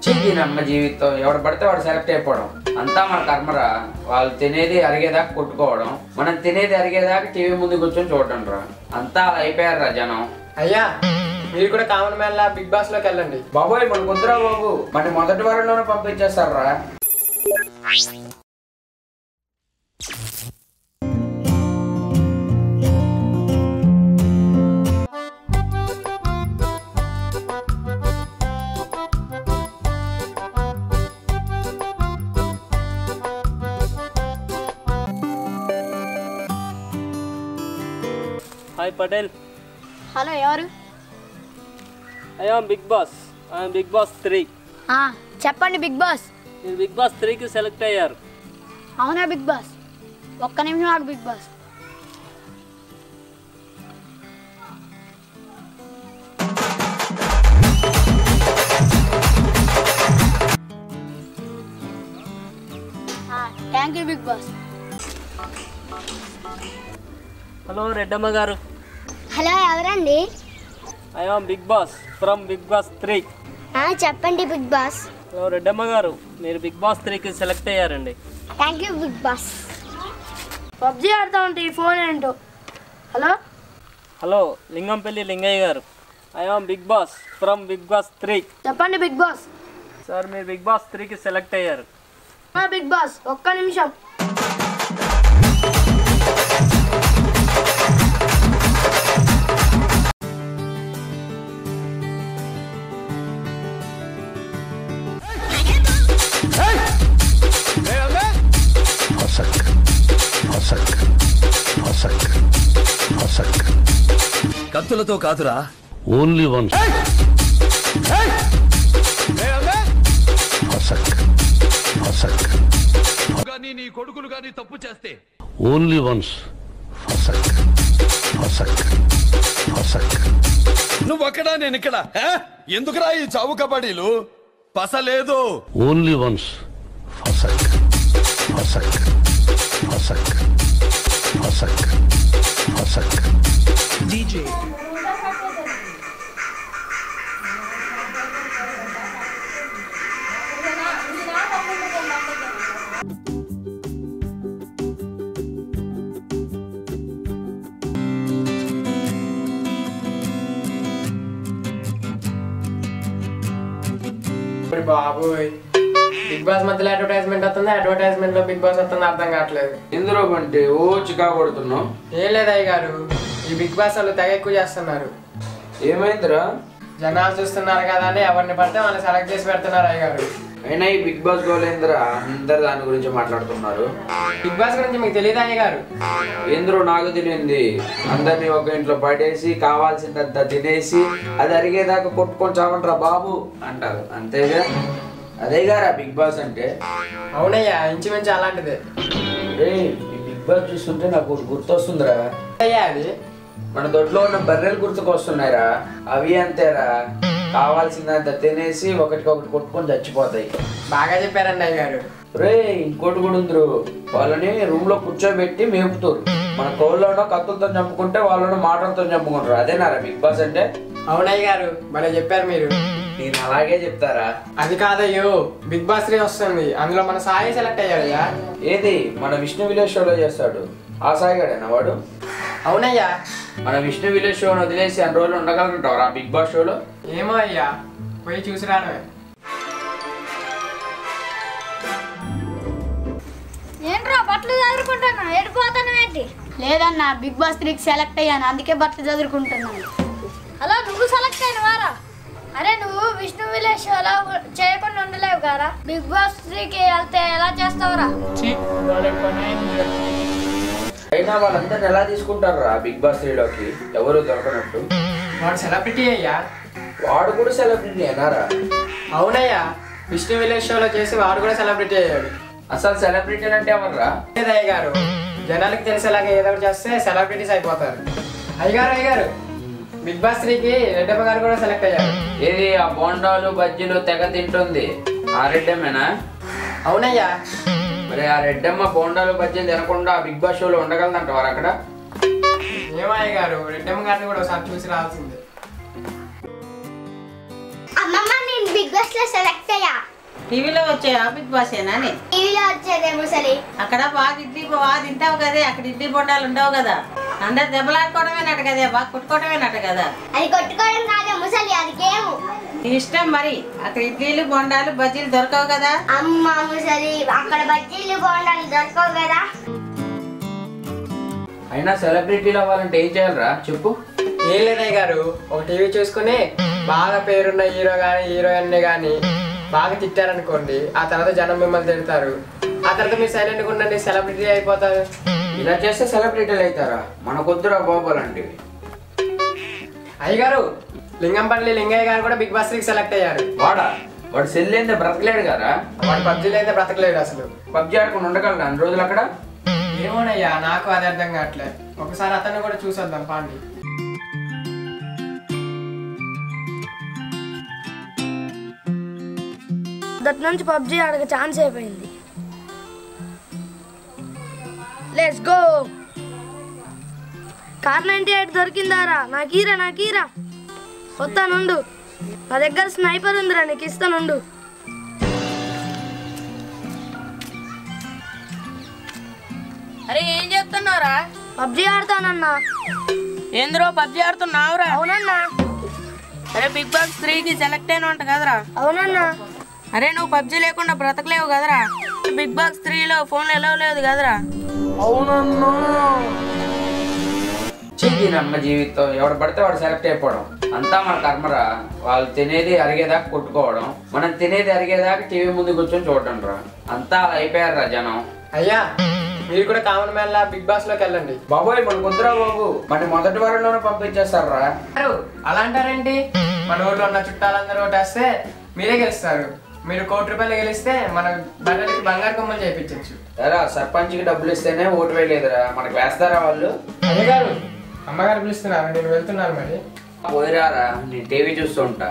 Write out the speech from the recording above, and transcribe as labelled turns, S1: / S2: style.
S1: దీనమ్మ జీవితం ఎవడు పడితే వాడు సెలెక్ట్ అయిపోవడం అంతా మన కర్మరా. వాళ్ళు తినేది అరిగేదాకా కొట్టుకోవడం, మనం తినేది అరిగేదాకా టీవీ ముందు కూర్చొని చూడడం రా. అంతా అలా అయిపోయారు జనం.
S2: అయ్యా మీరు కూడా కామన్ మ్యాన్ లా బిగ్ బాస్ లోకి వెళ్ళండి.
S1: బాబోయ్ మన కుదరా బాబు, మన మొదటి వారంలోనే పంపించేస్తారా.
S3: హాయ్ పటేల్.
S4: హలో ఎవరు?
S3: I am Bigg Boss. I am Bigg Boss 3.
S4: చెప్పండి బిగ్ బాస్.
S3: మీరు బిగ్ బాస్ 3కి సెలెక్ట్ అయ్యారు.
S4: అవునా బిగ్ బాస్? ఒక్క నిమిషం ఆగు Bigg Boss. Thank you Bigg Boss.
S3: Hello Reddamma గారు.
S4: హలో ఎవరండి?
S3: I am Bigg Boss from Bigg Boss 3.
S4: చెప్పండి బిగ్ బాస్.
S3: హలో రెడ్డమ్మ గారు, మీరు బిగ్ బాస్ 3కి సెలెక్ట్ అయ్యారండి.
S4: Thank you Bigg Boss. PUBG ఆడుతూ ఉంటే ఈ ఫోన్ ఏంటో. హలో
S3: హలో లింగంపల్లి లింగయ్య గారు. I am Bigg Boss from Bigg Boss 3.
S4: చెప్పండి బిగ్ బాస్.
S3: సార్ మీరు బిగ్ బాస్ 3కి సెలెక్ట్ అయ్యారు.
S4: బిగ్ బాస్ ఒక్క నిమిషం.
S5: కత్తులతో కాదురా,
S6: ఓన్లీ వన్స్.
S5: కానీ నీ కొడుకులు కానీ తప్పు చేస్తే
S6: ఓన్లీ వన్స్.
S5: నువ్వక్కడా నేను ఇక్కడ. ఎందుకురా ఈ చావు కబడ్డీలు? పసలేదు.
S6: Only once.
S7: DJ.
S2: బాబోయ్ బిగ్ బాస్ మధ్యలో అడ్వర్టైజ్మెంట్ వస్తుంది, అడ్వర్టైజ్మెంట్ లో బిగ్ బాస్ వస్తుంది, అర్థం కావట్లేదు.
S1: ఇందులో అంటే ఓ చికా కొడుతున్నావు.
S2: ఏం లేదు అయ్య గారు, ఈ బిగ్ బాస్ వాళ్ళు తెగ ఎక్కువ చేస్తున్నారు.
S1: ఏమైందిరా?
S2: జనాలు చూస్తున్నారు కదా అని ఎవరిని పడితే వాళ్ళు సెలెక్ట్ చేసి పెడుతున్నారు అయ్య గారు.
S1: అయినా ఈ బిగ్ బాస్ గోలేంద్రా అందరు దాని గురించి మాట్లాడుతున్నారు.
S2: బిగ్ బాస్ గురించి మీకు తెలియదు అయ్య గారు?
S1: ఏంద్రో నాకు తెలియంది. అందరినీ ఒక ఇంట్లో పడేసి కావాల్సిందంతా తినేసి అది అరిగేదాకా కొట్టుకొని చావంట్రా బాబు అంటారు, అంతేగా? అదే గారా బిగ్ బాస్ అంటే.
S2: అవునయ్యా, ఇంచుమించు అలాంటిదే.
S1: ఈ బిగ్ బాస్ చూస్తుంటే నాకు గుర్తొస్తుందిరా.
S2: అయ్యా అది
S1: మన దొడ్లో ఉన్న బర్రెలు గుర్తుకొస్తున్నాయిరా. అవి అంతేరా, కావాల్సిందంత తినేసి ఒకటికొకటి కొట్టుకొని చచ్చిపోతాయి.
S2: బాగా చెప్పారండి అయ్య గారు.
S1: రే ఇంకోటి కూడా ఉందరు, వాళ్ళని రూమ్ లో కూర్చోబెట్టి మేపుతారు. మన కోళ్ళలో కత్తులతో చంపుకుంటే వాళ్ళను మాటలతో చంపుకుంటారు. అదేనారా బిగ్ బాస్ అంటే?
S2: అవునయ్య గారు, భలే చెప్పారు మీరు.
S1: నేను అలాగే చెప్తారా?
S2: అది కాదయ్యో, బిగ్ బాస్ 3 వస్తుంది, అందులో మన సాయి సెలెక్ట్ అయ్యాడయ్యా.
S1: ఏది మన విష్ణు విలేజ్ షోలో చేస్తాడు ఆ సాయిగాడేనా వాడు?
S2: అవునయ్యా.
S1: మన విష్ణు విలేజ్ షోను వదిలేసి అన్ని రోజులు ఉండగలుగుతావు ఆ బిగ్ బాస్ షోలో?
S2: ఏమో అయ్యా, పోయి చూసి రావడమే.
S4: ఏంట్రా బట్టలు చదువుకుంటున్నా, ఎడిపోతాను ఏంటి? లేదన్నా, బిగ్ బాస్ 3కి సెలెక్ట్ అయ్యాను, అందుకే బట్టలు చదువుకుంటున్నాను. హలో నువ్వు సెలెక్ట్ అయిన వారా? అరే నువ్వు విష్ణు విలేజ్ షోలో చేయకుండా ఉండలేవు కదా, బిగ్ బాస్ 3కి వెళ్తే ఎలా చేస్తావురా?
S1: అయినా వాళ్ళందరిని ఎలా తీసుకుంటారు రా బిగ్ బాస్ 3లోకి ఎవరు దొరకనట్టు?
S2: వాడు సెలబ్రిటీ అయ్యా.
S1: వాడు కూడా సెలబ్రిటీ అయినారా?
S2: అవునయ్యా, విష్ణు విలేజ్ షోలో చేసి వాడు కూడా సెలబ్రిటీ అయ్యాడు.
S1: అసలు సెలబ్రిటీ అంటే ఎవర్రా?
S2: అయ్య గారు, జనాలకు తెలిసేలాగా ఏదో ఒకటి చేస్తే సెలబ్రిటీస్ అయిపోతారు. అయ్యగారు బిగ్ బాస్ 3కి రెడ్డమ్మ గారు కూడా సెలెక్ట్ అయ్యారు.
S1: ఏది ఆ బోండాలు బజ్జీలు తెగ తింటుంది ఆ రెడ్డమ్మేనా?
S2: అవునయ్యా.
S1: మరి ఆ రెడ్డమ్మ బోండాలు బజ్జీలు తినకుండా ఆ బిగ్ బాస్ షోలో ఉండగలదంట వారు అక్కడ?
S2: ఏమయ్య గారు, రెడ్డమ్మ గారిని కూడా ఒకసారి చూసి రావాల్సిందే.
S4: అమ్మమ్మ నేను బిగ్ బాస్ లో సెలెక్ట్ అయ్యా.
S8: టీవీలో వచ్చాయా బిగ్ బాస్ ఏనా?
S4: టీవీలో వచ్చేదే ముసలి.
S8: అక్కడ బాగా ఇడ్లీ బాగా తింటావు కదే, అక్కడ ఇడ్లీ బొండాలు ఉండవు కదా, అందరు దెబ్బలాడుకోవడమేనట కదే, బాగా కొట్టుకోవడమేనట కదా.
S4: అది కొట్టుకోవడం కాదే ముసలి, అది గేమ్.
S8: నీ ఇష్టం మరి, అక్కడ ఇడ్లీలు బొండాలు బజ్జీలు దొరకవు కదా.
S4: అమ్మ ముసలి, అక్కడ బజ్జీలు బోండాలు దొరకవు కదా.
S1: అయినా సెలబ్రిటీలు అవ్వాలంటే ఏం చేయాలరా చెప్పు.
S2: ఏం లేదయ్య గారు, ఒక టీవీ చూసుకుని బాగా పేరున్న హీరో కానీ హీరోయిన్ కానీ బాగా తిట్టారనుకోండి, ఆ తర్వాత జనం మిమ్మల్ని తిడతారు, ఆ తర్వాత మీరు సైలెంట్గా ఉండండి, సెలబ్రిటీ అయిపోతారు.
S1: ఇలా చేస్తే సెలబ్రిటీలు అవుతారా? మనకొద్దురా బాబు అలాంటివి.
S2: అయ్యగారు, లింగంపల్లి లింగయ్య గారు కూడా బిగ్ బాస్ 3 సెలెక్ట్ అయ్యారు.
S1: వాడు సెల్లైందే బ్రతకలేడు కదా.
S2: వాడు పబ్జీలో అయితే బ్రతకలేడు అసలు.
S1: పబ్జీ ఆడుకుని ఉండగలరా అన్ని రోజులు అక్కడ?
S2: ఏమోనయ్యా, నాకు అది అర్థం కావట్లే. ఒకసారి అతన్ని కూడా చూసొద్దాం పాండి.
S4: దట్ నుంచి పబ్జీ ఆడక ఛాన్స్ అయిపోయింది. Let's go. కార్ 98 దొరికిందారా? నాకీరా వస్తానుండు, నా దగ్గర స్నైపర్ ఉందిరా, నీకు ఇస్తానుండు.
S8: అరే ఏం చెప్తున్నావురా?
S4: పబ్జీ ఆడతానన్నా.
S8: ఏంద్రో పబ్జీ ఆడుతున్నావురా?
S4: అవునన్నా.
S8: అరే బిగ్ బాస్ 3కి సెలెక్ట్ అయిన ఉంట కదరా?
S4: అవునన్నా.
S8: అరే నువ్వు పబ్జీ లేకుండా బ్రతకలేవు కదరా? బిగ్ బాస్ 3లో ఫోన్లు ఎలా లేదు కదరా?
S1: అవునన్నా. నమ్మ జీవితం ఎవడు పడితే వాడు సెలెక్ట్ అయిపోవడం అంతా మన కర్మరా. వాళ్ళు తినేది అరిగేదాకా కొట్టుకోవడం, మనం తినేది అరిగేదాకా టీవీ ముందు కూర్చొని చూడడం రా. అంతా అయిపోయారా జనం.
S2: అయ్యా, మీరు కూడా కామన్ మ్యాన్ లా బిగ్ బాస్ లోకి వెళ్ళండి.
S1: బాబోయ్ మన కుదరా బాబు, మన మొదటి వారంలోనే పంపించేస్తారా?
S2: అలా అంటారేంటి? మన ఊళ్ళో ఉన్న చుట్టాలందరూ ఓటేస్తే మీరే గెలుస్తారు. మీరు ₹1,00,00,000 గెలిస్తే మన బండలకి బంగారు కొమ్మలు చేయించచ్చు.
S1: ఎరా సర్పంచ్కి డబ్బులు ఇస్తేనే ఓటు వేయలేదురా, మనకు వేస్తారా వాళ్ళు?
S2: అయ్య గారు, అమ్మగారు పిలుస్తున్నారు, నేను వెళ్తున్నాను మరి.
S1: పోయిరారా, నేను టీవీ చూస్తూ ఉంటా.